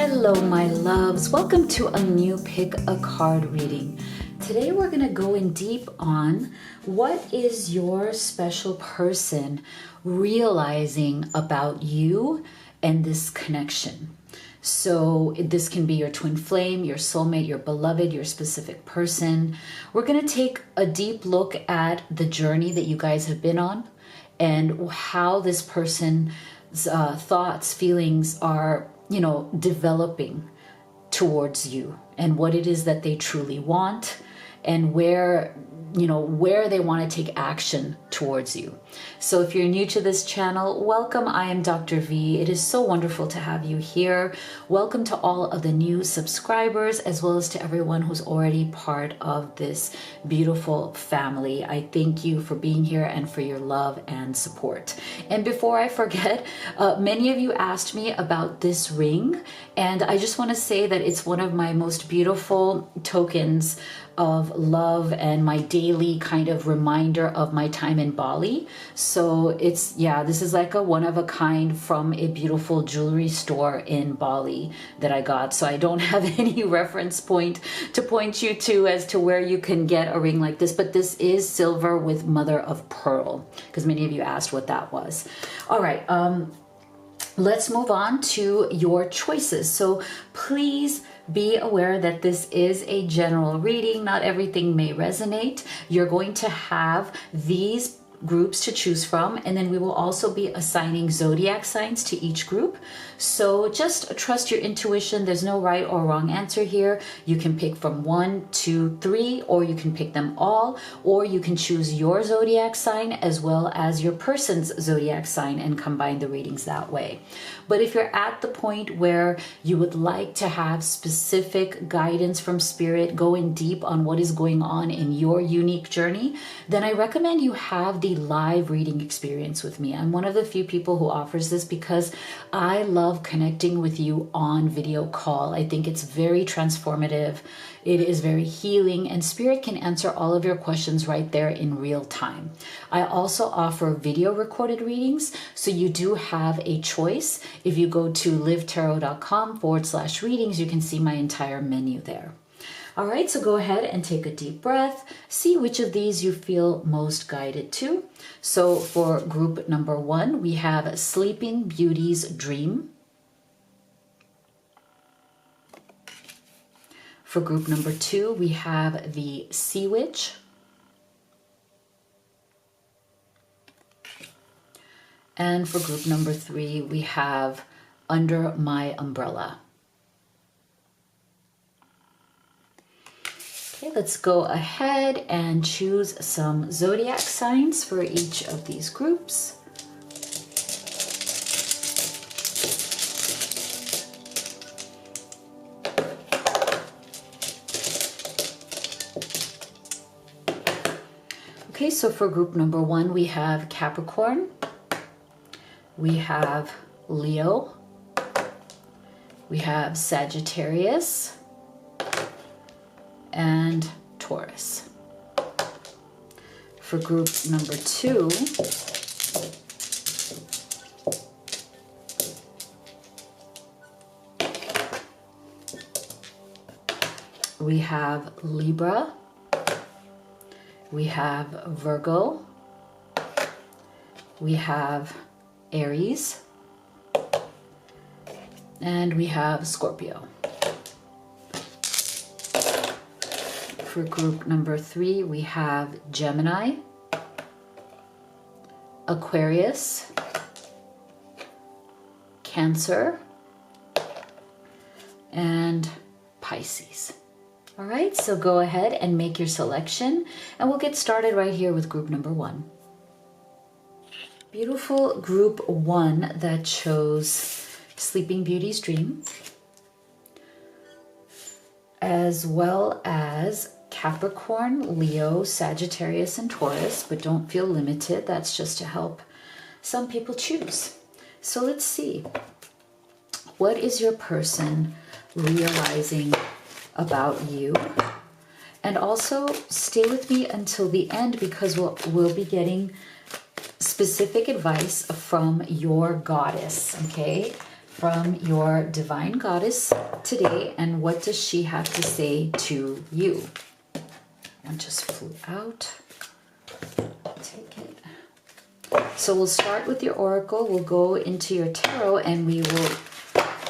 Hello, my loves. Welcome to a new Pick a Card reading. Today we're going to go in deep on what is your special person realizing about you and this connection. So this can be your twin flame, your soulmate, your beloved, your specific person. We're going to take a deep look at the journey that you guys have been on and how this person's thoughts, feelings are developing towards you and what it is that they truly want and where they want to take action towards you. So if you're new to this channel, welcome. I am Dr. V. It is so wonderful to have you here. Welcome to all of the new subscribers, as well as to everyone who's already part of this beautiful family. I thank you for being here and for your love and support. And before I forget, many of you asked me about this ring, and I just want to say that it's one of my most beautiful tokens of love and my daily kind of reminder of my time in Bali. So this is like a one of a kind from a beautiful jewelry store in Bali that I got. So I don't have any reference point to point you to as to where you can get a ring like this, but this is silver with mother of pearl, because many of you asked what that was. All right. Let's move on to your choices. So please be aware that this is a general reading. Not everything may resonate. You're going to have these groups to choose from, and then we will also be assigning zodiac signs to each group. So just trust your intuition. There's no right or wrong answer here. You can pick from 1, 2, 3, or you can pick them all, or you can choose your zodiac sign as well as your person's zodiac sign and combine the readings that way. But if you're at the point where you would like to have specific guidance from spirit, going deep on what is going on in your unique journey, then I recommend you have the live reading experience with me. I'm one of the few people who offers this because I love connecting with you on video call. I think it's very transformative. It is very healing, and spirit can answer all of your questions right there in real time. I also offer video recorded readings, so you do have a choice. If you go to livetarot.com/readings, you can see my entire menu there. All right, so go ahead and take a deep breath. See which of these you feel most guided to. So for group number 1, we have Sleeping Beauty's Dream. For group number 2, we have the Sea Witch. And for group number 3, we have Under My Umbrella. Okay, let's go ahead and choose some zodiac signs for each of these groups. Okay, so for group number 1, we have Capricorn, we have Leo, we have Sagittarius, and Taurus. For group number 2, we have Libra, we have Virgo, we have Aries, and we have Scorpio. For group number 3, we have Gemini, Aquarius, Cancer, and Pisces. All right, so go ahead and make your selection, and we'll get started right here with group number 1. Beautiful group 1 that chose Sleeping Beauty's Dream, as well as Capricorn, Leo, Sagittarius, and Taurus, but don't feel limited. That's just to help some people choose. So let's see. What is your person realizing about you? And also stay with me until the end, because we'll be getting specific advice from your goddess, okay? from your divine goddess today, and what does she have to say to you? One just flew out. Take it. So we'll start with your oracle, we'll go into your tarot, and we will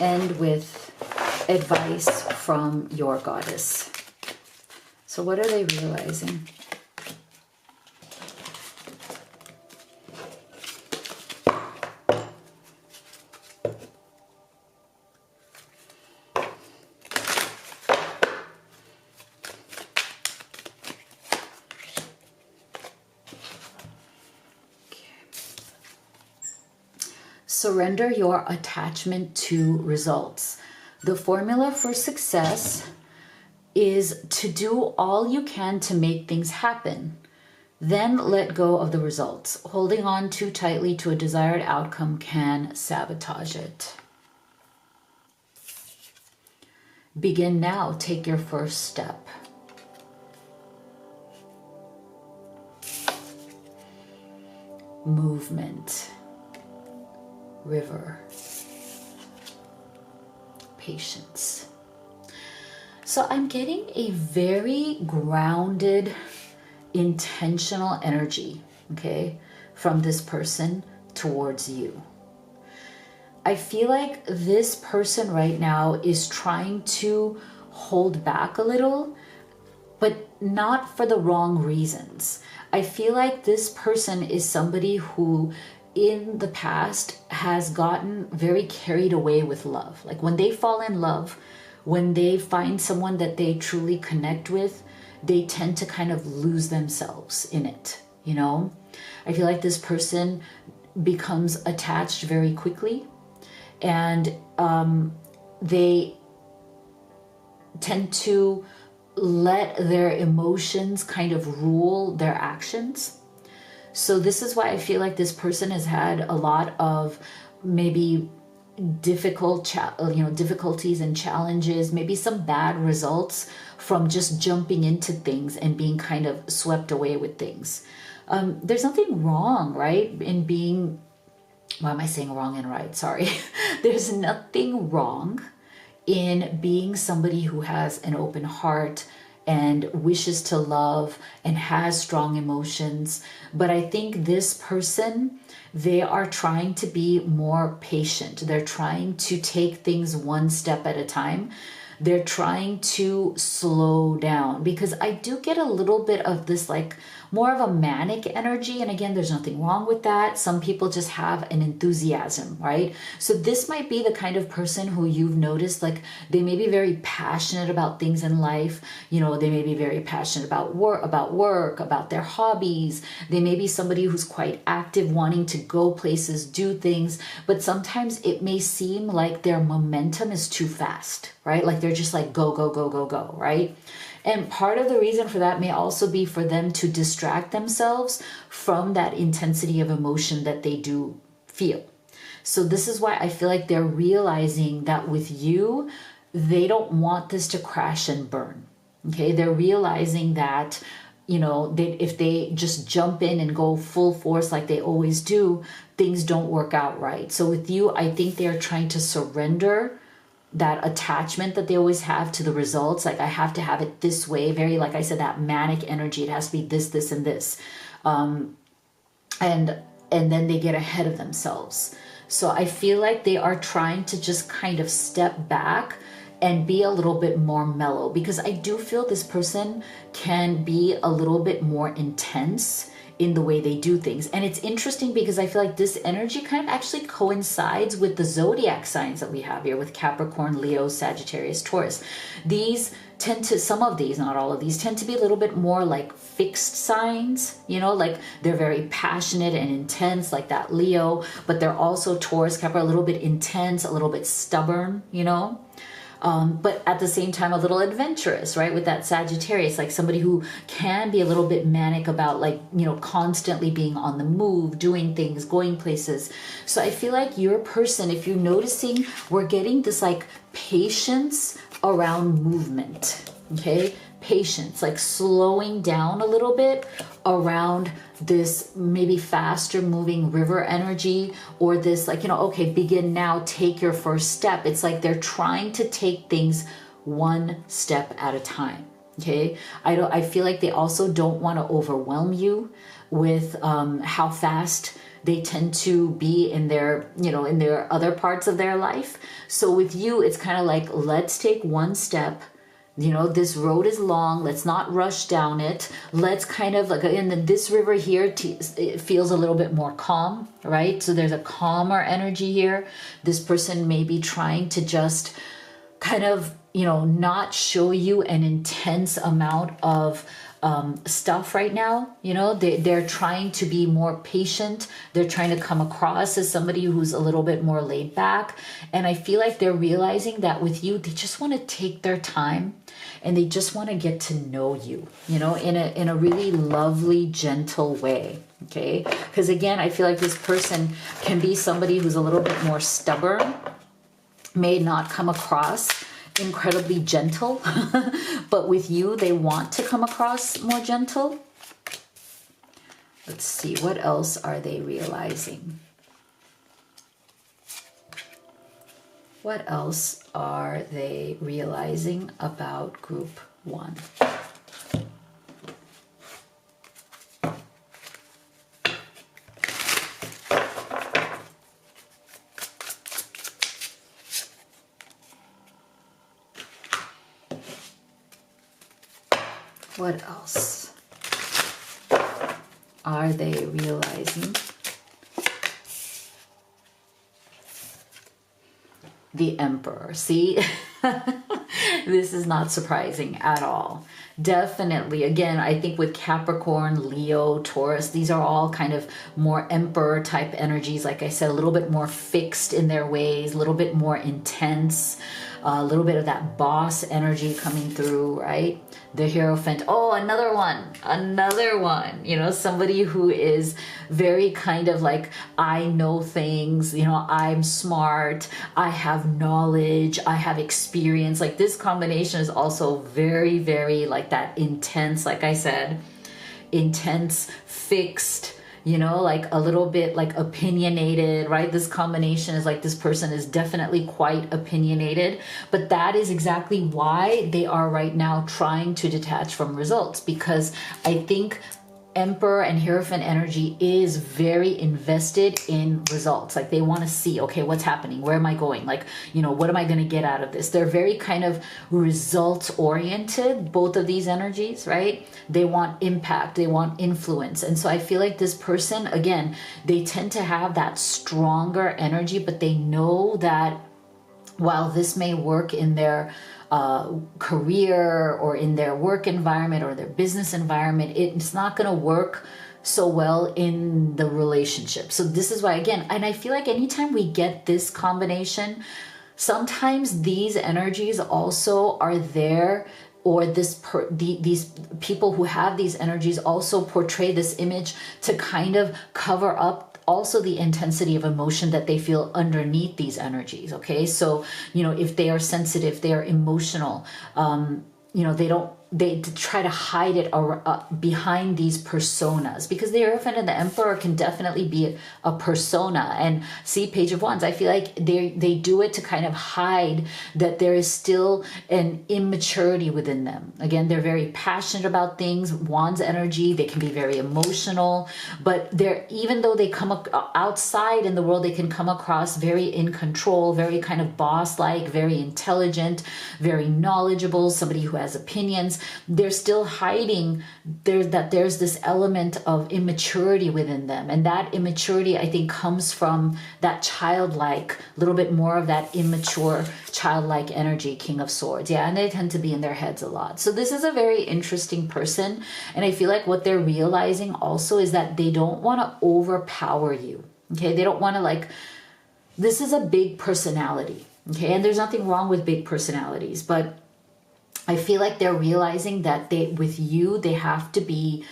end with advice from your goddess. So what are they realizing? Surrender your attachment to results. The formula for success is to do all you can to make things happen. Then let go of the results. Holding on too tightly to a desired outcome can sabotage it. Begin now. Take your first step. Movement. River. Patience. So I'm getting a very grounded, intentional energy, okay, from this person towards you. I feel like this person right now is trying to hold back a little, but not for the wrong reasons. I feel like this person is somebody who in the past has gotten very carried away with love. Like when they fall in love, when they find someone that they truly connect with, they tend to kind of lose themselves in it, you know? I feel like this person becomes attached very quickly, and they tend to let their emotions kind of rule their actions. So this is why I feel like this person has had a lot of maybe difficulties and challenges, maybe some bad results from just jumping into things and being kind of swept away with things. There's nothing wrong, right, in being, why am I saying wrong and right? Sorry. There's nothing wrong in being somebody who has an open heart and wishes to love and has strong emotions. But I think this person, they are trying to be more patient. They're trying to take things one step at a time. They're trying to slow down, because I do get a little bit of this like more of a manic energy. And again, there's nothing wrong with that. Some people just have an enthusiasm, right? So this might be the kind of person who you've noticed, like they may be very passionate about things in life. You know, they may be very passionate about work, about their hobbies. They may be somebody who's quite active, wanting to go places, do things, but sometimes it may seem like their momentum is too fast, right? Like they're just like go, go, go, go, go, right? And part of the reason for that may also be for them to distract themselves from that intensity of emotion that they do feel. So this is why I feel like they're realizing that with you, they don't want this to crash and burn. Okay, they're realizing that, you know, if they just jump in and go full force like they always do, things don't work out right. So with you, I think they're trying to surrender that attachment that they always have to the results. Like I have to have it this way, very, like I said, that manic energy. It has to be this, this, and this. And then they get ahead of themselves. So I feel like they are trying to just kind of step back and be a little bit more mellow, because I do feel this person can be a little bit more intense in the way they do things. And it's interesting because I feel like this energy kind of actually coincides with the zodiac signs that we have here with Capricorn, Leo, Sagittarius, Taurus. These tend to, some of these, not all of these, tend to be a little bit more like fixed signs, you know, like they're very passionate and intense, like that Leo, but they're also Taurus, Capricorn, a little bit intense, a little bit stubborn, you know. But at the same time, a little adventurous, right? With that Sagittarius, like somebody who can be a little bit manic about, like, you know, constantly being on the move, doing things, going places. So I feel like your person, if you're noticing, we're getting this like patience around movement, okay? patience, like slowing down a little bit around this maybe faster moving river energy, or this like, okay, begin now, take your first step. It's like they're trying to take things one step at a time. Okay. I feel like they also don't want to overwhelm you with how fast they tend to be in their, in their other parts of their life. So with you, it's kind of like, let's take one step. This road is long. Let's not rush down it. Let's kind of like, and then this river here, it feels a little bit more calm, right? So there's a calmer energy here. This person may be trying to just kind of, not show you an intense amount of stuff right now. They're trying to be more patient. They're trying to come across as somebody who's a little bit more laid back. And I feel like they're realizing that with you, they just want to take their time and they just want to get to know you, in a really lovely, gentle way. Okay. Because again, I feel like this person can be somebody who's a little bit more stubborn, may not come across incredibly gentle, but with you, they want to come across more gentle. Let's see, what else are they realizing? What else are they realizing about group 1? What else are they realizing? The Emperor. See, this is not surprising at all. Definitely, again, I think with Capricorn, Leo, Taurus, these are all kind of more Emperor type energies. Like I said, a little bit more fixed in their ways, a little bit more intense, a little bit of that boss energy coming through, right? The Hierophant. Oh, another one, somebody who is very kind of like, I know things, I'm smart, I have knowledge, I have experience. Like this combination is also very, very like that intense, like I said, intense, fixed, like a little bit like opinionated, right? This combination is like, this person is definitely quite opinionated, but that is exactly why they are right now trying to detach from results, because I think Emperor and Hierophant energy is very invested in results. Like they want to see, okay, what's happening? Where am I going? Like, what am I going to get out of this? They're very kind of results oriented, both of these energies, right? They want impact, they want influence. And so I feel like this person, again, they tend to have that stronger energy, but they know that while this may work in their career or in their work environment or their business environment, it's not going to work so well in the relationship. So this is why, again, and I feel like anytime we get this combination, sometimes these energies also are there, or these people who have these energies also portray this image to kind of cover up also the intensity of emotion that they feel underneath these energies. Okay, so if they are sensitive, they are emotional, they try to hide it behind these personas, because the Hierophant and the Emperor can definitely be a persona. And see, Page of Wands, I feel like they do it to kind of hide that there is still an immaturity within them. Again, they're very passionate about things. Wands energy, they can be very emotional, but even though they come outside in the world, they can come across very in control, very kind of boss-like, very intelligent, very knowledgeable, somebody who has opinions. They're still hiding there's this element of immaturity within them. And that immaturity, I think, comes from that childlike, little bit more of that immature, childlike energy, King of Swords. Yeah, and they tend to be in their heads a lot. So this is a very interesting person. And I feel like what they're realizing also is that they don't want to overpower you. Okay, they don't want to this is a big personality. Okay, and there's nothing wrong with big personalities, but I feel like they're realizing that with you, they have to be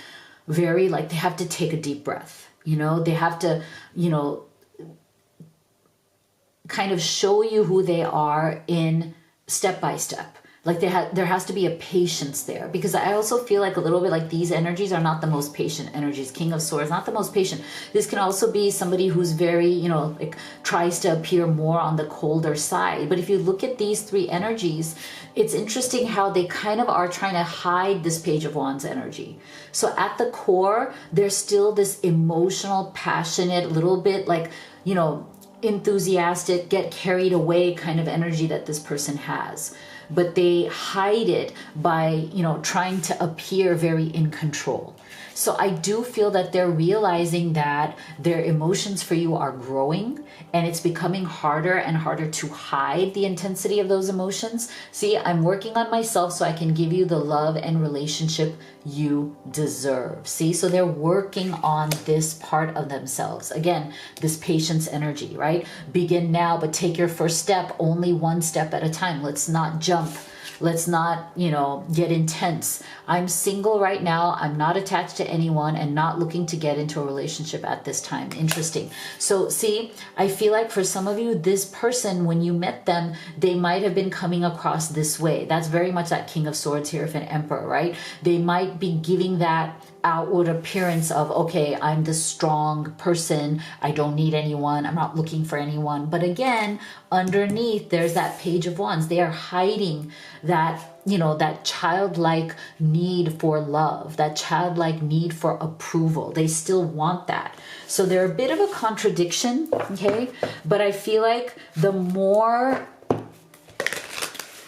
very they have to take a deep breath. They have to, kind of show you who they are in step by step. Like there has to be a patience there, because I also feel like a little bit like these energies are not the most patient energies. King of Swords, not the most patient. This can also be somebody who's very, you know, like tries to appear more on the colder side. But if you look at these three energies, it's interesting how they kind of are trying to hide this Page of Wands energy. So at the core, there's still this emotional, passionate, little bit like, you know, enthusiastic, get carried away kind of energy that this person has. But they hide it by, you know, trying to appear very in control. So I do feel that they're realizing that their emotions for you are growing, and it's becoming harder and harder to hide the intensity of those emotions. See, I'm working on myself so I can give you the love and relationship you deserve. See, so they're working on this part of themselves. Again, this patience energy, right? Begin now, but take your first step only one step at a time. Let's not jump. Let's not, you know, get intense. I'm single right now. I'm not attached to anyone and not looking to get into a relationship at this time. Interesting. So see, I feel like for some of you, this person, when you met them, they might have been coming across this way. That's very much that King of Swords here, if an Emperor, right? They might be giving that outward appearance of, okay, I'm the strong person, I don't need anyone, I'm not looking for anyone. But again, underneath there's that Page of Wands. They are hiding that, you know, that childlike need for love, that childlike need for approval. They still want that. So they're a bit of a contradiction, okay? But I feel like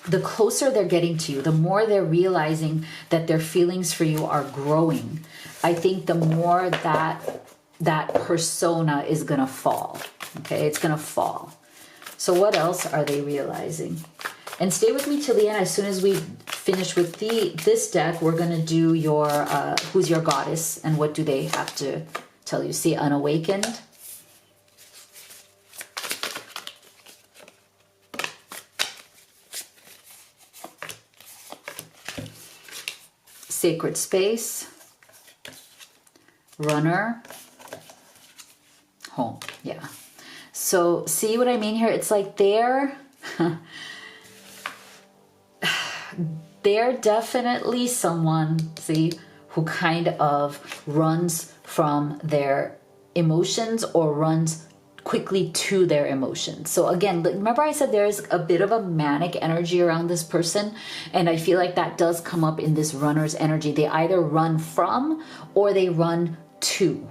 the closer they're getting to you, the more they're realizing that their feelings for you are growing. I think the more that persona is going to fall. Okay, it's going to fall. So what else are they realizing? And stay with me till the end. As soon as we finish with this deck, we're going to do your who's your goddess and what do they have to tell you. See, unawakened. Sacred space, runner, home. Yeah. So see what I mean here? It's like they're definitely someone, see, who kind of runs from their emotions or runs quickly to their emotions. So again, remember I said there's a bit of a manic energy around this person, and I feel like that does come up in this runner's energy. They either run from or they run to,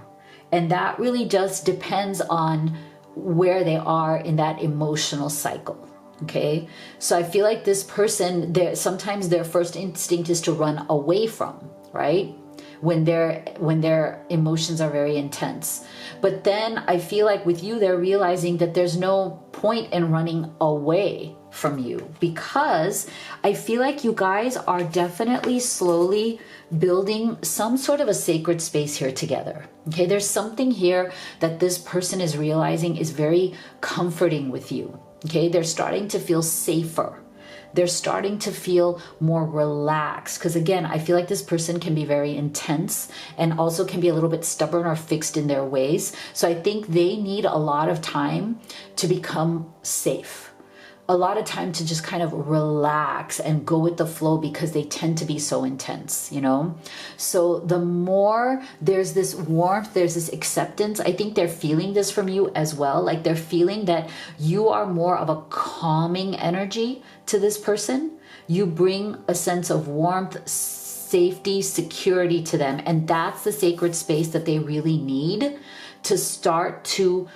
and that really just depends on where they are in that emotional cycle. Okay, so I feel like this person, sometimes their first instinct is to run away from, right? When their emotions are very intense. But then I feel like with you, they're realizing that there's no point in running away from you, because I feel like you guys are definitely slowly building some sort of a sacred space here together. Okay, there's something here that this person is realizing is very comforting with you. Okay, they're starting to feel safer. They're starting to feel more relaxed, because again, I feel like this person can be very intense and also can be a little bit stubborn or fixed in their ways. So I think they need a lot of time to become safe, a lot of time to just kind of relax and go with the flow, because they tend to be so intense, you know? So the more there's this warmth, there's this acceptance, I think they're feeling this from you as well. Like they're feeling that you are more of a calming energy to this person. You bring a sense of warmth, safety, security to them. And that's the sacred space that they really need to start to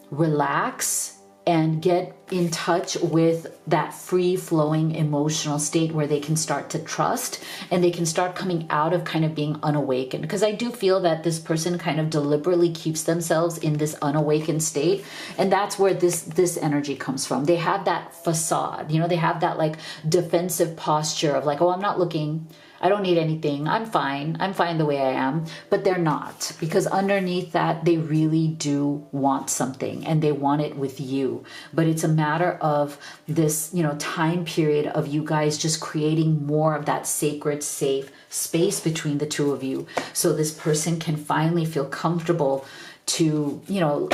relax and get in touch with that free-flowing emotional state where they can start to trust and they can start coming out of kind of being unawakened. Because I do feel that this person kind of deliberately keeps themselves in this unawakened state, and that's where this energy comes from. They have that facade, you know, they have that like defensive posture of like, oh, I'm not looking, I don't need anything, I'm fine the way I am. But they're not, because underneath that they really do want something, and they want it with you. But it's a matter of this, you know, time period of you guys just creating more of that sacred, safe space between the two of you, so this person can finally feel comfortable to, you know,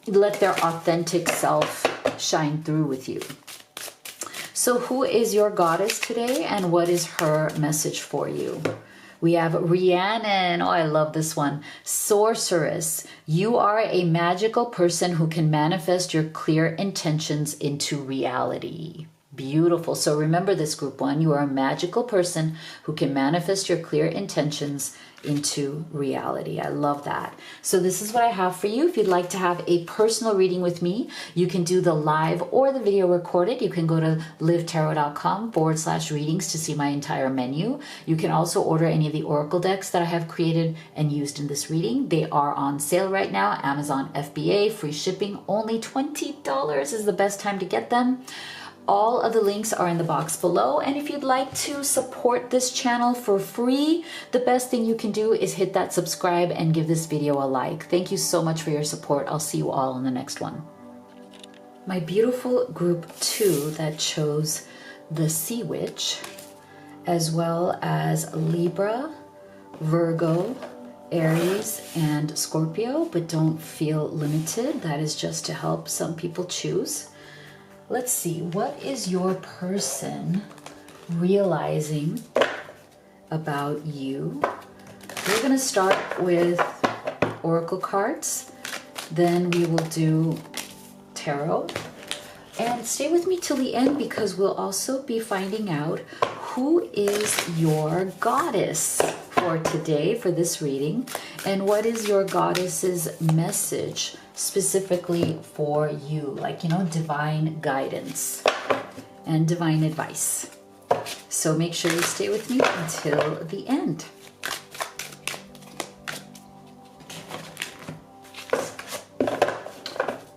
let their authentic self shine through with you. So who is your goddess today and what is her message for you? We have Rhiannon. Oh, I love this one. Sorceress. You are a magical person who can manifest your clear intentions into reality. Beautiful. So remember this, group one. You are a magical person who can manifest your clear intentions into reality. I love that. So this is what I have for you. If you'd like to have a personal reading with me, you can do the live or the video recorded. You can go to livetarot.com/readings to see my entire menu. You can also order any of the oracle decks that I have created and used in this reading. They are on sale right now. Amazon FBA, free shipping, only $20 is the best time to get them. All of the links are in the box below. And if you'd like to support this channel for free, the best thing you can do is hit that subscribe and give this video a like. Thank you so much for your support. I'll see you all in the next one. My beautiful group 2 that chose the Sea Witch, as well as Libra, Virgo, Aries, and Scorpio, but don't feel limited. That is just to help some people choose. Let's see, what is your person realizing about you? We're going to start with oracle cards, then we will do tarot. And stay with me till the end because we'll also be finding out who is your goddess for today for this reading, and what is your goddess's message specifically for you, like, divine guidance and divine advice. So make sure you stay with me until the end. Let's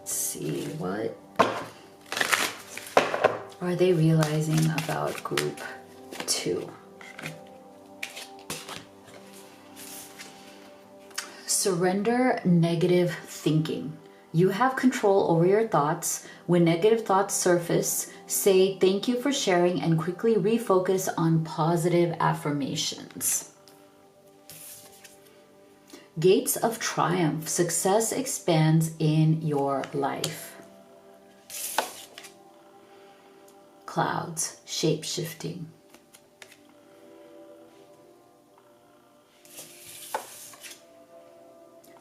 see, what are they realizing about group 2? Surrender negative thinking. You have control over your thoughts. When negative thoughts surface, say thank you for sharing and quickly refocus on positive affirmations. Gates of triumph. Success expands in your life. Clouds. Shape-shifting.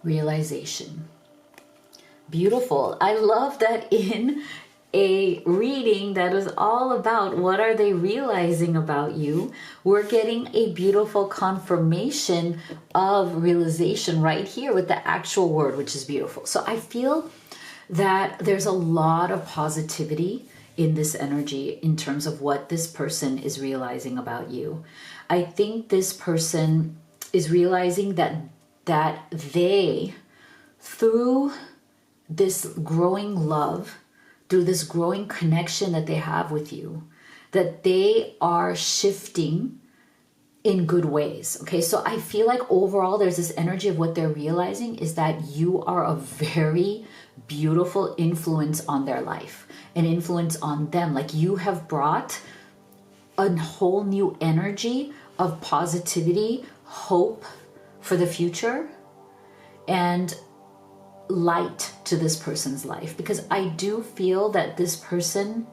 Realization. Beautiful. I love that in a reading that is all about what are they realizing about you, we're getting a beautiful confirmation of realization right here with the actual word, which is beautiful. So I feel that there's a lot of positivity in this energy in terms of what this person is realizing about you. I think this person is realizing that they, through this growing love, through this growing connection that they have with you, that they are shifting in good ways. Okay, so I feel like overall there's this energy of what they're realizing is that you are a very beautiful influence on their life, an influence on them. Like you have brought a whole new energy of positivity, hope for the future, and light to this person's life, because I do feel that this person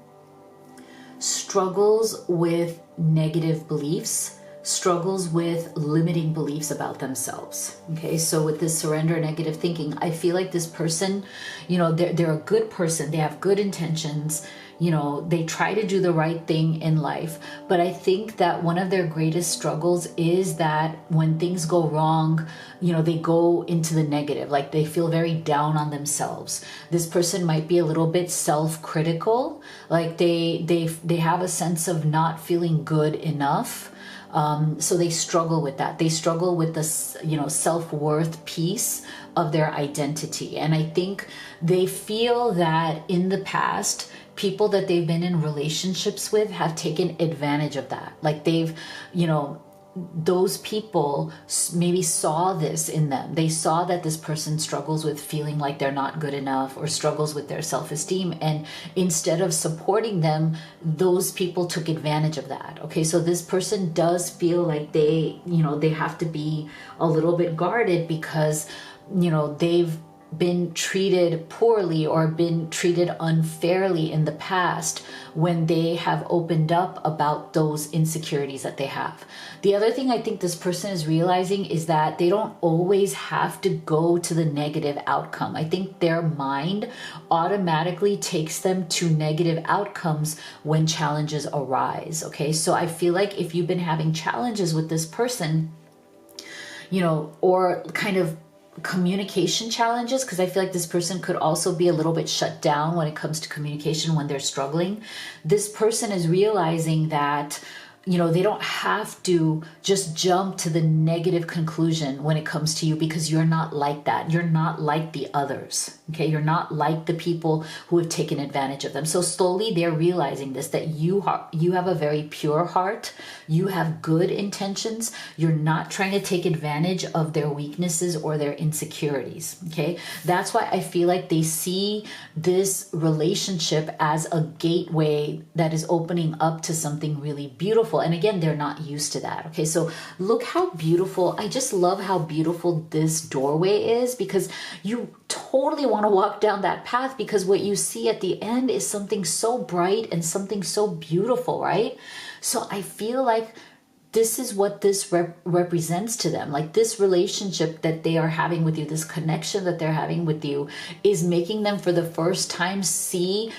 struggles with negative beliefs, struggles with limiting beliefs about themselves. Okay, so with this surrender negative thinking, I feel like this person, they're a good person, they have good intentions, they try to do the right thing in life, but I think that one of their greatest struggles is that when things go wrong, they go into the negative, like they feel very down on themselves. This person might be a little bit self-critical, like they have a sense of not feeling good enough. So they struggle with that. They struggle with the, self-worth piece of their identity. And I think they feel that in the past, people that they've been in relationships with have taken advantage of that. Like they've, those people maybe saw this in them. They saw that this person struggles with feeling like they're not good enough or struggles with their self-esteem. And instead of supporting them, those people took advantage of that. Okay, so this person does feel like they have to be a little bit guarded because, they've been treated poorly or been treated unfairly in the past when they have opened up about those insecurities that they have. The other thing I think this person is realizing is that they don't always have to go to the negative outcome. I think their mind automatically takes them to negative outcomes when challenges arise. Okay, so I feel like if you've been having challenges with this person, you know, or kind of communication challenges, because I feel like this person could also be a little bit shut down when it comes to communication when they're struggling. This person is realizing that, you know, they don't have to just jump to the negative conclusion when it comes to you, because you're not like that. You're not like the others. Okay, you're not like the people who have taken advantage of them. So slowly they're realizing this, that you have a very pure heart. You have good intentions. You're not trying to take advantage of their weaknesses or their insecurities. Okay, that's why I feel like they see this relationship as a gateway that is opening up to something really beautiful. And again, they're not used to that. Okay, so look how beautiful. I just love how beautiful this doorway is, because you totally want to walk down that path, because what you see at the end is something so bright and something so beautiful, right? So I feel like this is what this represents to them. Like, this relationship that they are having with you, this connection that they're having with you, is making them for the first time see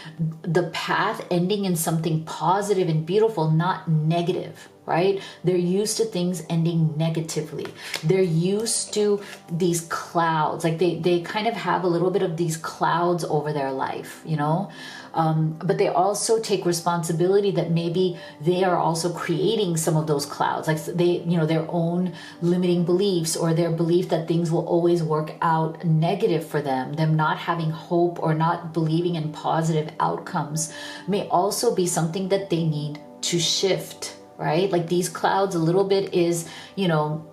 the path ending in something positive and beautiful, not negative, right? They're used to things ending negatively. They're used to these clouds. Like they kind of have a little bit of these clouds over their life, you know? But they also take responsibility that maybe they are also creating some of those clouds, like they, you know, their own limiting beliefs, or their belief that things will always work out negative for them not having hope or not believing in positive outcomes, may also be something that they need to shift, right? Like, these clouds a little bit is, you know,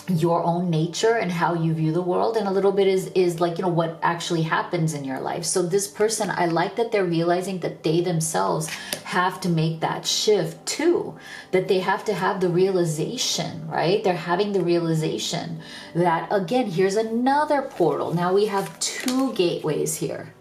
your own nature and how you view the world, and a little bit is like, you know, what actually happens in your life. So this person, I like that they're realizing that they themselves have to make that shift too, that they have to have the realization, right? They're having the realization that, again, here's another portal. Now we have two gateways here,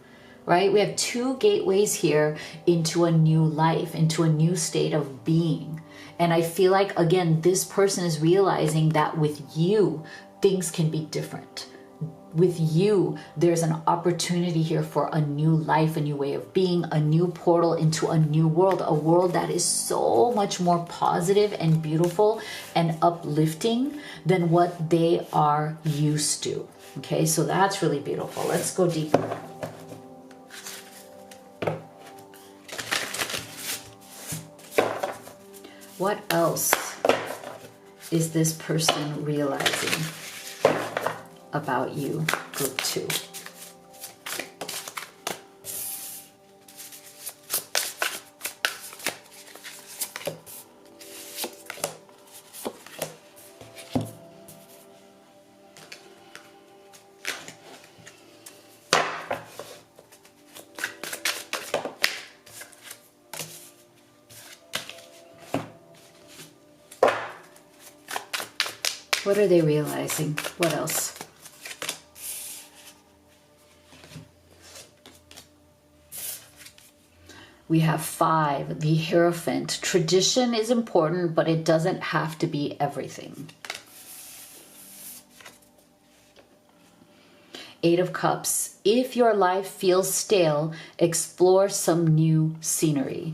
right? We have two gateways here into a new life, into a new state of being. And I feel like, again, this person is realizing that with you, things can be different. With you, there's an opportunity here for a new life, a new way of being, a new portal into a new world, a world that is so much more positive and beautiful and uplifting than what they are used to. Okay, so that's really beautiful. Let's go deeper. What else is this person realizing about you, group 2? What are they realizing? What else? We have 5, the Hierophant. Tradition is important, but it doesn't have to be everything. 8 of Cups. If your life feels stale, explore some new scenery.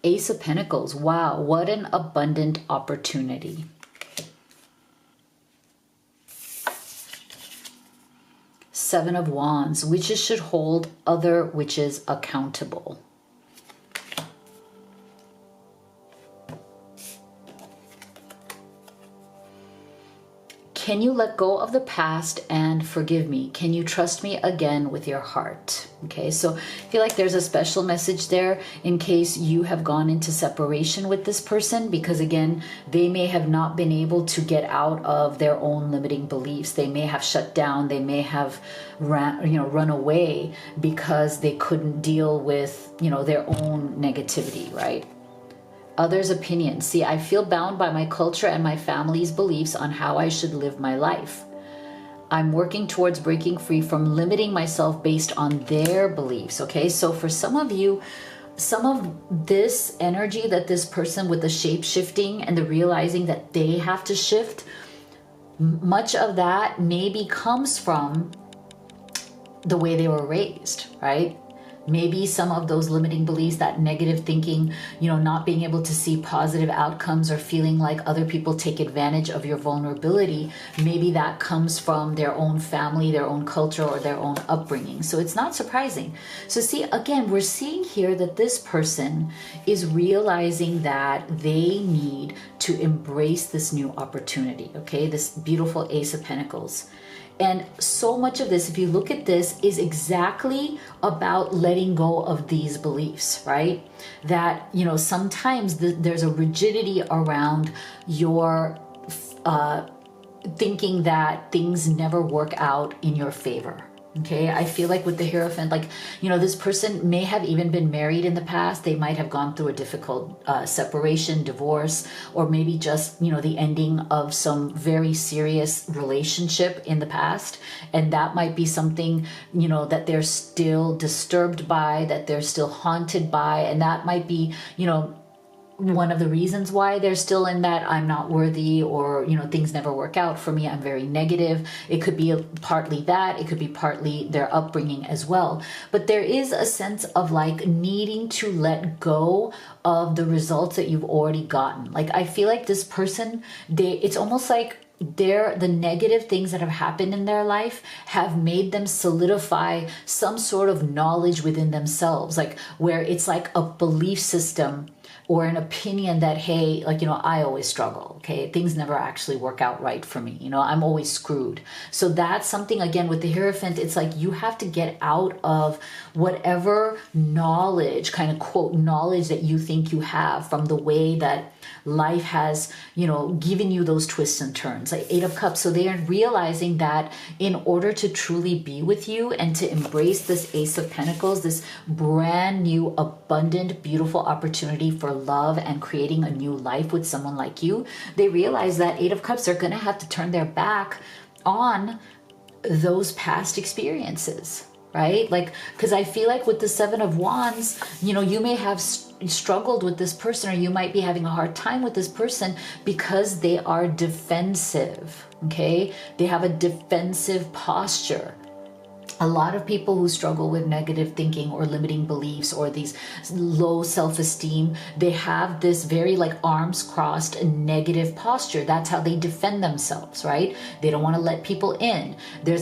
Ace of Pentacles. Wow, what an abundant opportunity. Seven of Wands. Witches should hold other witches accountable. Can you let go of the past and forgive me? Can you trust me again with your heart? Okay, so I feel like there's a special message there in case you have gone into separation with this person, because again, they may have not been able to get out of their own limiting beliefs. They may have shut down. They may have run away because they couldn't deal with, their own negativity, right? others' opinions. See, I feel bound by my culture and my family's beliefs on how I should live my life. I'm working towards breaking free from limiting myself based on their beliefs. Okay, so for some of you, some of this energy that this person with the shape shifting and the realizing that they have to shift, much of that maybe comes from the way they were raised, right? Maybe some of those limiting beliefs, that negative thinking, not being able to see positive outcomes or feeling like other people take advantage of your vulnerability, maybe that comes from their own family, their own culture, or their own upbringing. So it's not surprising. So see, again, we're seeing here that this person is realizing that they need to embrace this new opportunity, okay? This beautiful Ace of Pentacles. And so much of this, if you look at this, is exactly about letting go of these beliefs, right? That, sometimes there's a rigidity around your thinking that things never work out in your favor. Okay, I feel like with the Hierophant, this person may have even been married in the past. They might have gone through a difficult separation, divorce, or maybe just, the ending of some very serious relationship in the past. And that might be something, that they're still disturbed by, that they're still haunted by. And that might be, one of the reasons why they're still in that I'm not worthy, or things never work out for me, I'm very negative. It could be partly that, it could be partly their upbringing as well. But there is a sense of needing to let go of the results that you've already gotten. I feel like this person, it's almost like the negative things that have happened in their life have made them solidify some sort of knowledge within themselves, where it's like a belief system or an opinion that, hey, I always struggle, okay? Things never actually work out right for me. I'm always screwed. So that's something, again, with the Hierophant, it's like you have to get out of whatever knowledge, kind of quote, knowledge that you think you have from the way that life has, given you those twists and turns, like Eight of Cups. So they are realizing that in order to truly be with you and to embrace this Ace of Pentacles, this brand new, abundant, beautiful opportunity for love and creating a new life with someone like you, they realize that Eight of Cups are going to have to turn their back on those past experiences, right? Because I feel like with the Seven of Wands, you may have struggled with this person, or you might be having a hard time with this person because they are defensive, okay? They have a defensive posture. A lot of people who struggle with negative thinking or limiting beliefs or these low self-esteem, they have this very arms crossed negative posture. That's how they defend themselves, right? They don't want to let people in. They're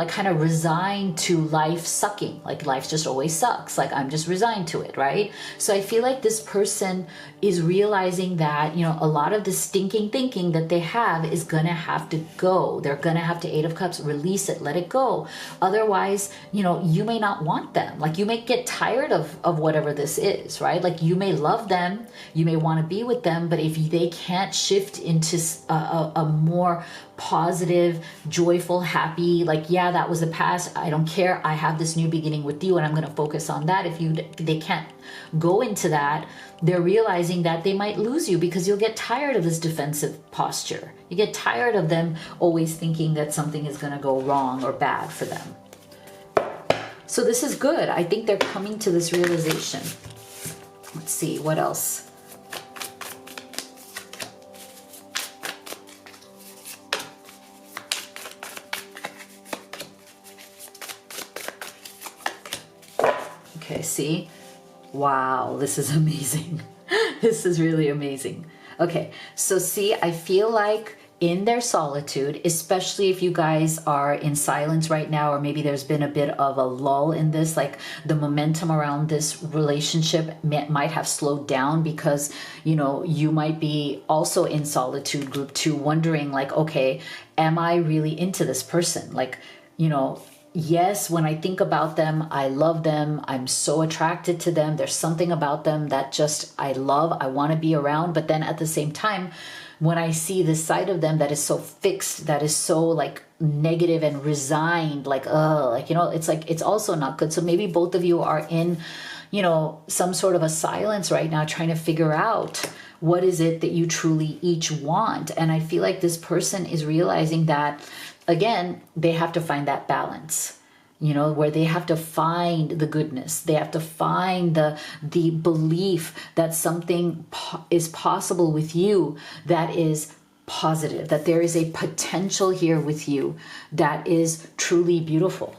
kind of resigned to life sucking. Life just always sucks. I'm just resigned to it, right? So I feel like this person is realizing that, a lot of the stinking thinking that they have is going to have to go. They're going to have to, Eight of Cups, release it, let it go. Otherwise, you may not want them. You may get tired of whatever this is, right? You may love them, you may want to be with them, but if they can't shift into a more positive, joyful, happy, yeah, that was the past, I don't care, I have this new beginning with you and I'm going to focus on that. If they can't go into that, they're realizing that they might lose you because you'll get tired of this defensive posture. You get tired of them always thinking that something is going to go wrong or bad for them. So this is good. I think they're coming to this realization. Let's see, what else? Okay, see? Wow, this is amazing. This is really amazing. Okay, so see, I feel like in their solitude, especially if you guys are in silence right now, or maybe there's been a bit of a lull in this, the momentum around this relationship might have slowed down because, you might be also in solitude, group 2, wondering okay, am I really into this person? Yes, when I think about them, I love them. I'm so attracted to them. There's something about them that just I love. I want to be around. But then at the same time, when I see this side of them that is so fixed, that is so negative and resigned, it's also not good. So maybe both of you are in, some sort of a silence right now, trying to figure out what is it that you truly each want. And I feel like this person is realizing that, again, they have to find that balance, where they have to find the goodness. They have to find the belief that something is possible with you that is positive, that there is a potential here with you that is truly beautiful.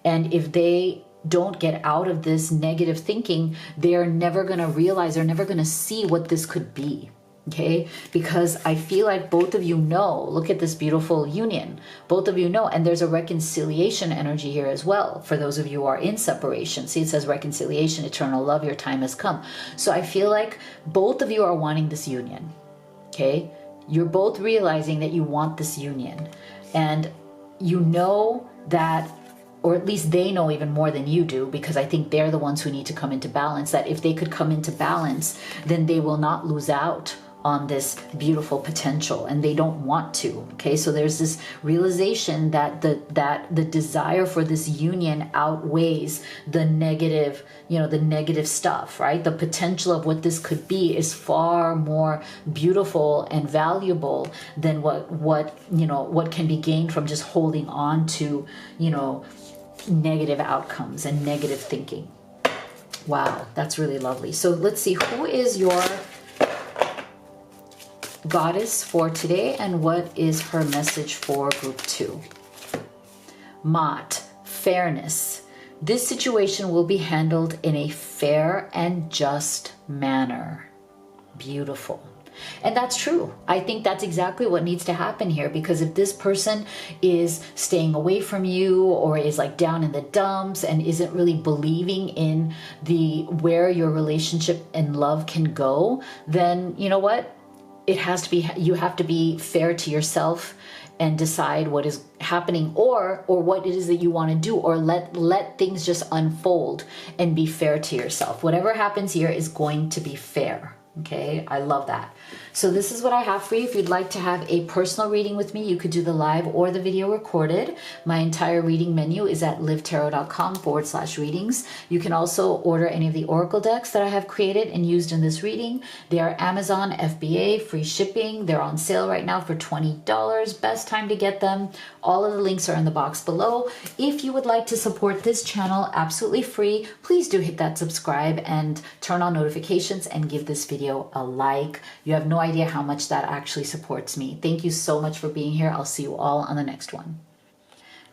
And if they don't get out of this negative thinking, they're never going to realize, they're never going to see what this could be. Okay, because I feel like both of you know, look at this beautiful union. Both of you know, and there's a reconciliation energy here as well. For those of you who are in separation, see, it says reconciliation, eternal love, your time has come. So I feel like both of you are wanting this union. Okay, you're both realizing that you want this union, and you know that, or at least they know even more than you do, because I think they're the ones who need to come into balance, that if they could come into balance, then they will not lose out on this beautiful potential, and they don't want to. Okay, so there's this realization that the desire for this union outweighs the negative, the negative stuff, right? The potential of what this could be is far more beautiful and valuable than what can be gained from just holding on to negative outcomes and negative thinking. Wow, that's really lovely. So let's see, who is your goddess for today, and what is her message for group 2? Mott, fairness. This situation will be handled in a fair and just manner. Beautiful. And that's true. I think that's exactly what needs to happen here, because if this person is staying away from you, or is like down in the dumps and isn't really believing in where your relationship and love can go, then you know what? You have to be fair to yourself and decide what is happening, or what it is that you want to do, or let things just unfold and be fair to yourself. Whatever happens here is going to be fair. Okay, I love that. So this is what I have for you. If you'd like to have a personal reading with me, you could do the live or the video recorded. My entire reading menu is at livetarot.com/readings. You can also order any of the oracle decks that I have created and used in this reading. They are Amazon FBA, free shipping. They're on sale right now for $20. Best time to get them. All of the links are in the box below. If you would like to support this channel absolutely free, please do hit that subscribe and turn on notifications and give this video a like. You have no idea how much that actually supports me. Thank you so much for being here. I'll see you all on the next one.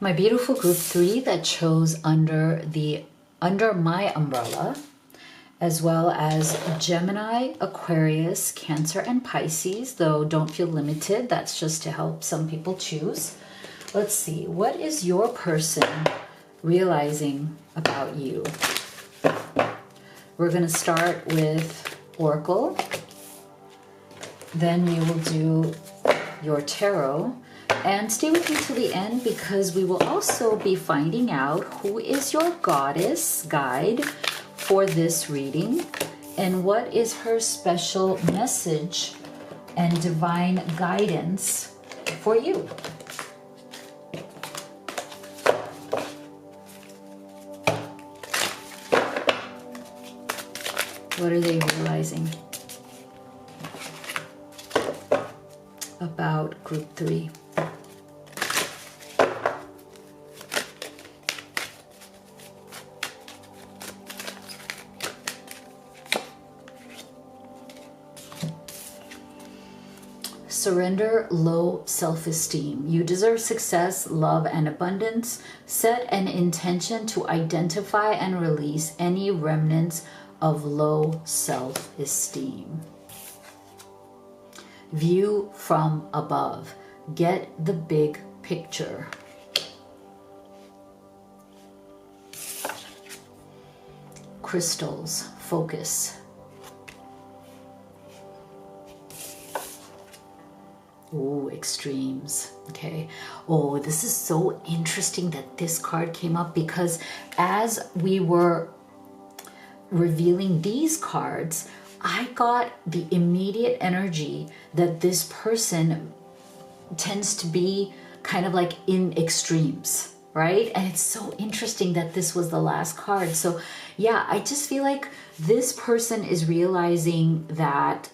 My beautiful group 3 that chose under my umbrella, as well as Gemini, Aquarius, Cancer, and Pisces, though don't feel limited. That's just to help some people choose. Let's see, what is your person realizing about you? We're going to start with Oracle. Then we will do your tarot. And stay with me till the end, because we will also be finding out who is your goddess guide for this reading, and what is her special message and divine guidance for you. What are they realizing about group 3? Surrender low self-esteem. You deserve success, love, and abundance. Set an intention to identify and release any remnants of low self-esteem. View from above. Get the big picture. Crystals. Focus. Oh, extremes. Okay. Oh, this is so interesting that this card came up, because as we were revealing these cards, I got the immediate energy that this person tends to be kind of like in extremes, right? And it's so interesting that this was the last card. So yeah, I just feel like this person is realizing that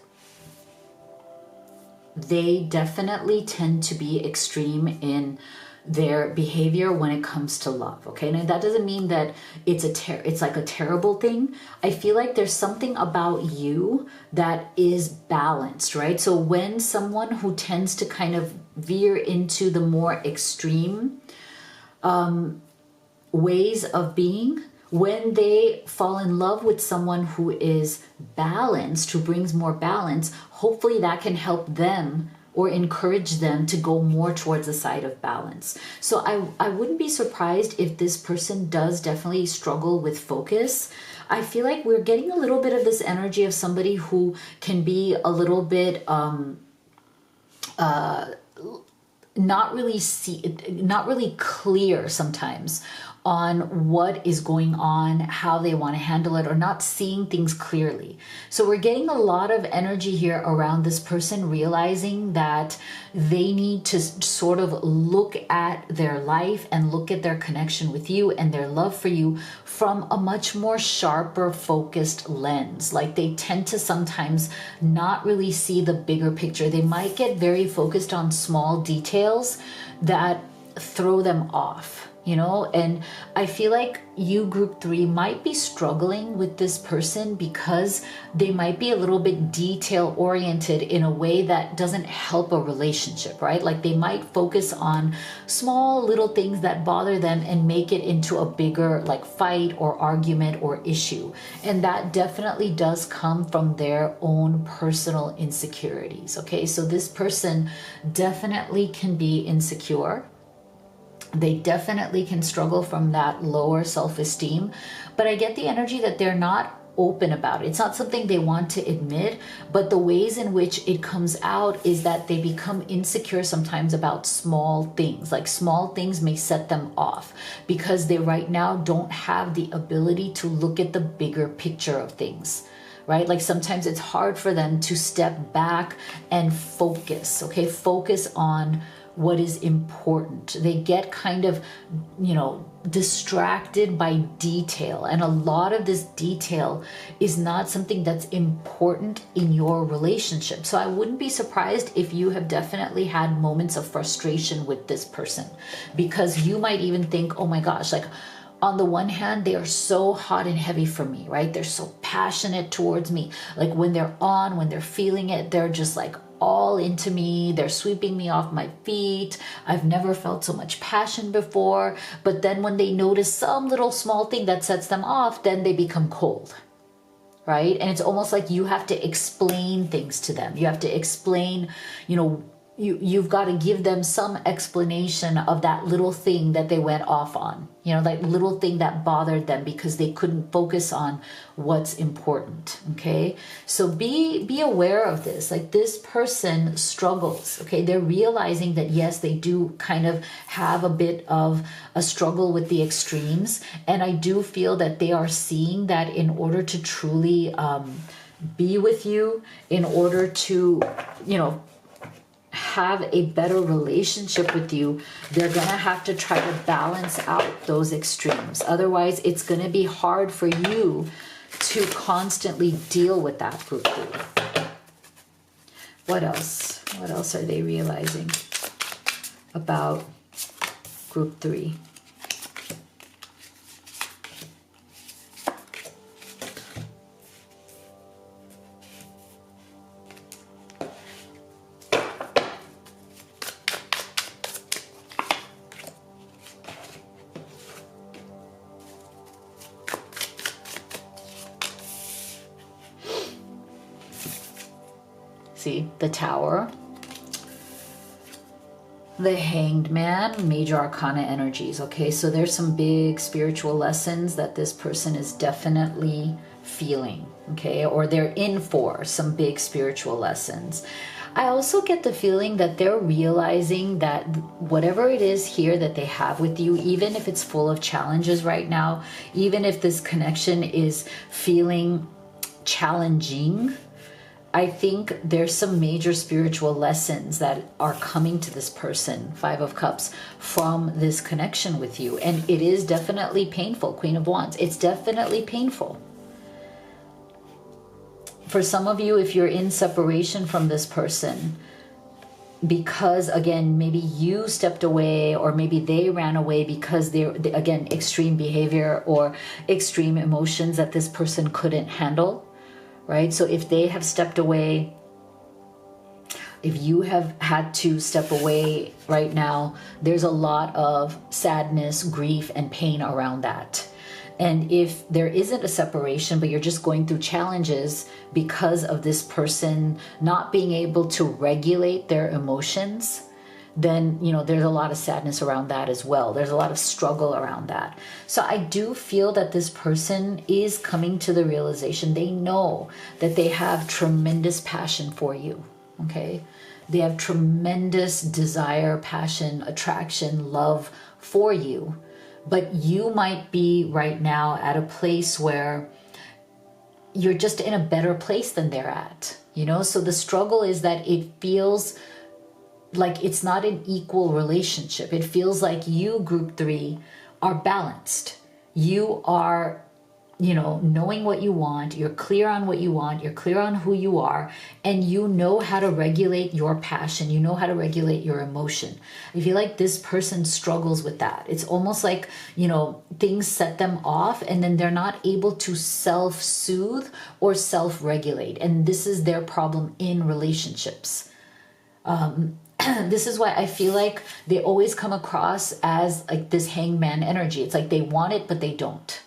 they definitely tend to be extreme in their behavior when it comes to love. Okay, now that doesn't mean that it's like a terrible thing. I feel like there's something about you that is balanced, right? So when someone who tends to kind of veer into the more extreme ways of being, when they fall in love with someone who is balanced, who brings more balance, hopefully that can help them or encourage them to go more towards the side of balance. So I wouldn't be surprised if this person does definitely struggle with focus. I feel like we're getting a little bit of this energy of somebody who can be a little bit not really clear sometimes on what is going on, how they want to handle it, or not seeing things clearly. So we're getting a lot of energy here around this person realizing that they need to sort of look at their life and look at their connection with you and their love for you from a much more sharper, focused lens. Like they tend to sometimes not really see the bigger picture. They might get very focused on small details that throw them off. And I feel like you, group 3, might be struggling with this person because they might be a little bit detail oriented in a way that doesn't help a relationship, right? Like they might focus on small little things that bother them and make it into a bigger like fight or argument or issue. And that definitely does come from their own personal insecurities. Okay, so this person definitely can be insecure. They definitely can struggle from that lower self-esteem, but I get the energy that they're not open about it. It's not something they want to admit, but the ways in which it comes out is that they become insecure sometimes about small things. Like small things may set them off because they right now don't have the ability to look at the bigger picture of things. Right? Like sometimes it's hard for them to step back and focus, okay? Focus on what is important. They get kind of, distracted by detail. And a lot of this detail is not something that's important in your relationship. So I wouldn't be surprised if you have definitely had moments of frustration with this person, because you might even think, oh my gosh, like on the one hand, they are so hot and heavy for me, right? They're so passionate towards me. Like when they're feeling it, they're just like all into me. They're sweeping me off my feet. I've never felt so much passion before. But then when they notice some little small thing that sets them off, then they become cold, right? And it's almost like you have to explain things to them. You have to explain, you've got to give them some explanation of that little thing that they went off on, that little thing that bothered them because they couldn't focus on what's important. Okay, so be aware of this. Like this person struggles. Okay, they're realizing that yes, they do kind of have a bit of a struggle with the extremes, and I do feel that they are seeing that in order to truly be with you, in order to have a better relationship with you, they're going to have to try to balance out those extremes. Otherwise, it's going to be hard for you to constantly deal with that group 3. What else? What else are they realizing about group 3? See, the Tower, the Hanged Man, Major Arcana energies. Okay, so there's some big spiritual lessons that this person is definitely feeling, okay, or they're in for some big spiritual lessons. I also get the feeling that they're realizing that whatever it is here that they have with you, even if it's full of challenges right now, even if this connection is feeling challenging, I think there's some major spiritual lessons that are coming to this person, Five of Cups, from this connection with you. And it is definitely painful, Queen of Wands. It's definitely painful. For some of you, if you're in separation from this person, because again, maybe you stepped away or maybe they ran away because again, extreme behavior or extreme emotions that this person couldn't handle, right? So if they have stepped away, if you have had to step away right now, there's a lot of sadness, grief, and pain around that. And if there isn't a separation, but you're just going through challenges because of this person not being able to regulate their emotions, then, you know, there's a lot of sadness around that as well. There's a lot of struggle around that. So I do feel that this person is coming to the realization, they know that they have tremendous passion for you, okay? They have tremendous desire, passion, attraction, love for you. But you might be right now at a place where you're just in a better place than they're at, you know? So the struggle is that it feels like it's not an equal relationship. It feels like you, group 3, are balanced. You are, you know, knowing what you want. You're clear on what you want. You're clear on who you are. And you know how to regulate your passion. You know how to regulate your emotion. I feel like this person struggles with that. It's almost like, you know, things set them off and then they're not able to self-soothe or self-regulate. And this is their problem in relationships. This is why I feel like they always come across as like this hangman energy. It's like they want it, but they don't.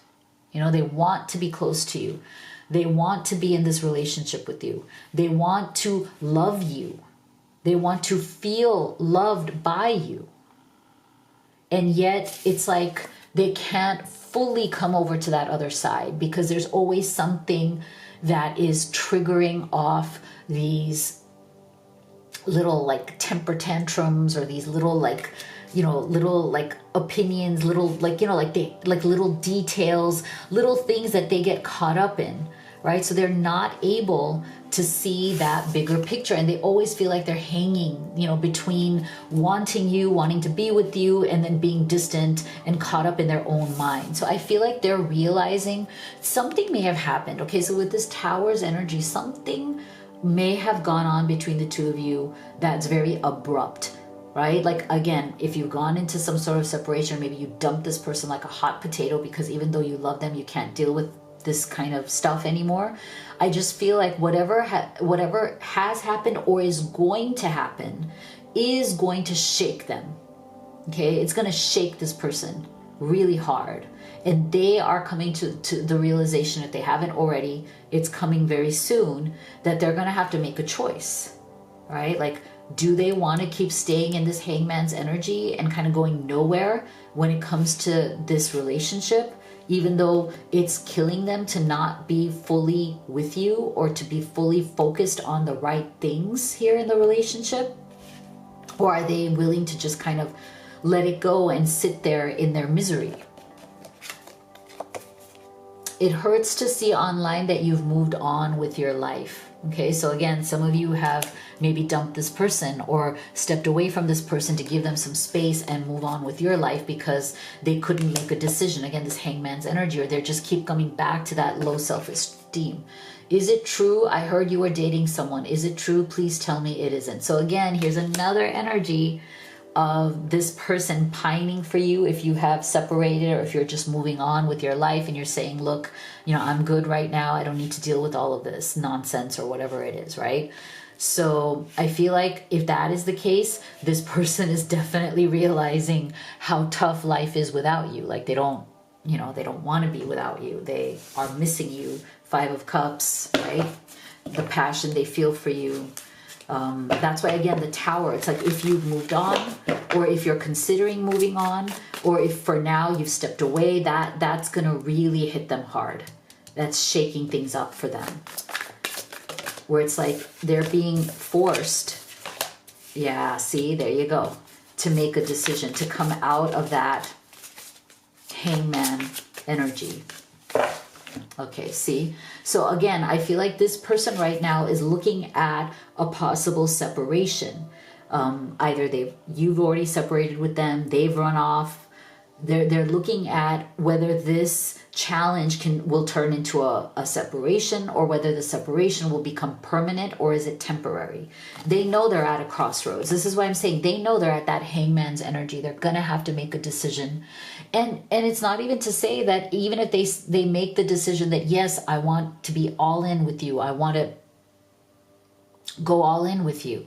You know, they want to be close to you. They want to be in this relationship with you. They want to love you. They want to feel loved by you. And yet it's like they can't fully come over to that other side because there's always something that is triggering off these little like temper tantrums or these little like, you know, little like opinions, little like, you know, like they like little details, little things that they get caught up in, right? So they're not able to see that bigger picture and they always feel like they're hanging, you know, between wanting you, wanting to be with you, and then being distant and caught up in their own mind. So I feel like they're realizing something may have happened. Okay, so with this Tower's energy, something may have gone on between the two of you that's very abrupt, right? Like, again, if you've gone into some sort of separation, maybe you dumped this person like a hot potato because even though you love them, you can't deal with this kind of stuff anymore. I just feel like whatever has happened or is going to happen is going to shake them, okay? It's going to shake this person really hard. And they are coming to the realization, if they haven't already, it's coming very soon, that they're going to have to make a choice, right? Like, do they want to keep staying in this hangman's energy and kind of going nowhere when it comes to this relationship, even though it's killing them to not be fully with you or to be fully focused on the right things here in the relationship? Or are they willing to just kind of let it go and sit there in their misery? It hurts to see online that you've moved on with your life. Okay, so again, some of you have maybe dumped this person or stepped away from this person to give them some space and move on with your life because they couldn't make a decision. Again, this hangman's energy, or they just keep coming back to that low self-esteem. Is it true? I heard you were dating someone. Is it true? Please tell me it isn't. So again, here's another energy of this person pining for you if you have separated or if you're just moving on with your life and you're saying, look, you know, I'm good right now. I don't need to deal with all of this nonsense or whatever it is, right? So I feel like if that is the case, this person is definitely realizing how tough life is without you. Like they don't, you know, they don't want to be without you. They are missing you. Five of Cups, right? The passion they feel for you. That's why, again, the Tower, it's like if you've moved on or if you're considering moving on or if for now you've stepped away, that's going to really hit them hard. That's shaking things up for them. Where it's like they're being forced. Yeah, see, there you go. To make a decision, to come out of that hangman energy. Okay, see? So again, I feel like this person right now is looking at a possible separation. Either you've already separated with them, they've run off. They're looking at whether this challenge will turn into a separation, or whether the separation will become permanent, or is it temporary. They know they're at a crossroads. This is why I'm saying they know they're at that hangman's energy. They're gonna have to make a decision. And it's not even to say that even if they make the decision that, yes, I want to be all in with you, I want to go all in with you,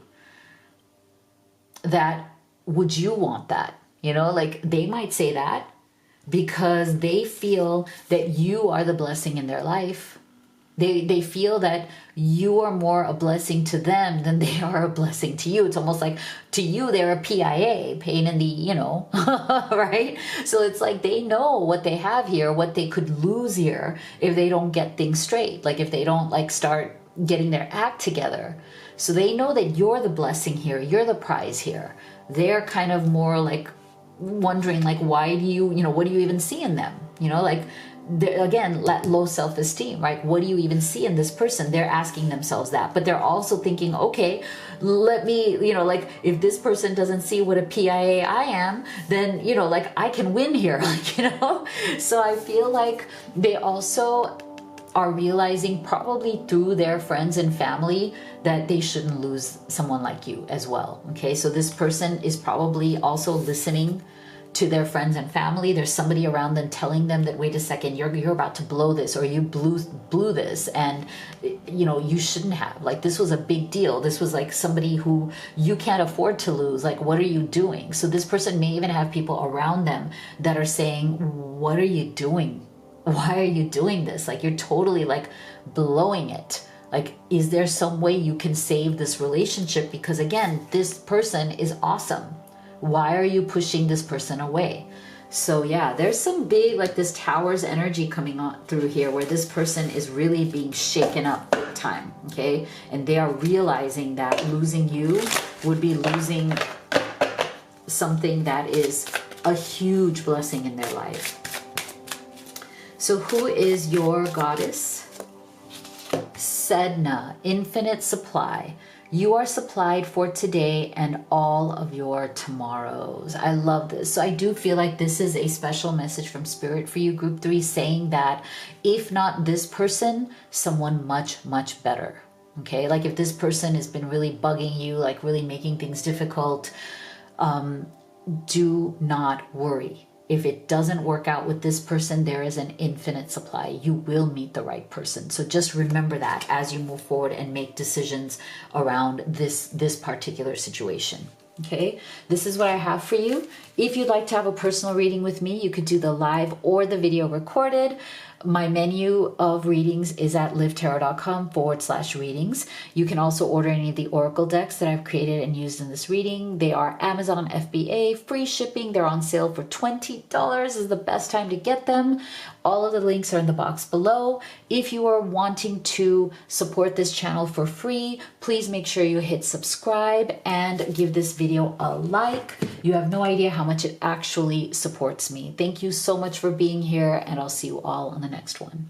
that would you want that? You know, like they might say that because they feel that you are the blessing in their life. They feel that you are more a blessing to them than they are a blessing to you. It's almost like to you, they're a PIA, pain in the, you know, right? So it's like they know what they have here, what they could lose here if they don't get things straight. Like if they don't like start getting their act together. So they know that you're the blessing here. You're the prize here. They're kind of more like wondering like, why do you know, what do you even see in them? You know, like, again, low self-esteem, right? What do you even see in this person? They're asking themselves that, but they're also thinking, okay, let me, you know, like if this person doesn't see what a PIA I am, then, you know, like I can win here, like, you know? So I feel like they also are realizing probably through their friends and family that they shouldn't lose someone like you as well. Okay, so this person is probably also listening to their friends and family. There's somebody around them telling them that, wait a second, you're about to blow this, or you blew this, and you know, you shouldn't have. Like, this was a big deal. This was like somebody who you can't afford to lose. Like, what are you doing? So this person may even have people around them that are saying, what are you doing? Why are you doing this? Like, you're totally like blowing it. Like, is there some way you can save this relationship? Because again, this person is awesome. Why are you pushing this person away? So yeah, there's some big, like this Tower's energy coming on through here, where this person is really being shaken up big time, okay? And they are realizing that losing you would be losing something that is a huge blessing in their life. So who is your goddess? Sedna, infinite supply. You are supplied for today and all of your tomorrows. I love this. So I do feel like this is a special message from Spirit for you, Group 3, saying that if not this person, someone much, much better. Okay, like if this person has been really bugging you, like really making things difficult, do not worry. If it doesn't work out with this person, there is an infinite supply. You will meet the right person. So just remember that as you move forward and make decisions around this particular situation. Okay, this is what I have for you. If you'd like to have a personal reading with me, you could do the live or the video recorded. My menu of readings is at livetarot.com/readings. You can also order any of the oracle decks that I've created and used in this reading. They are Amazon FBA, free shipping. They're on sale for $20. Is the best time to get them. All of the links are in the box below. If you are wanting to support this channel for free, please make sure you hit subscribe and give this video a like. You have no idea how much it actually supports me. Thank you so much for being here, and I'll see you all on the next one.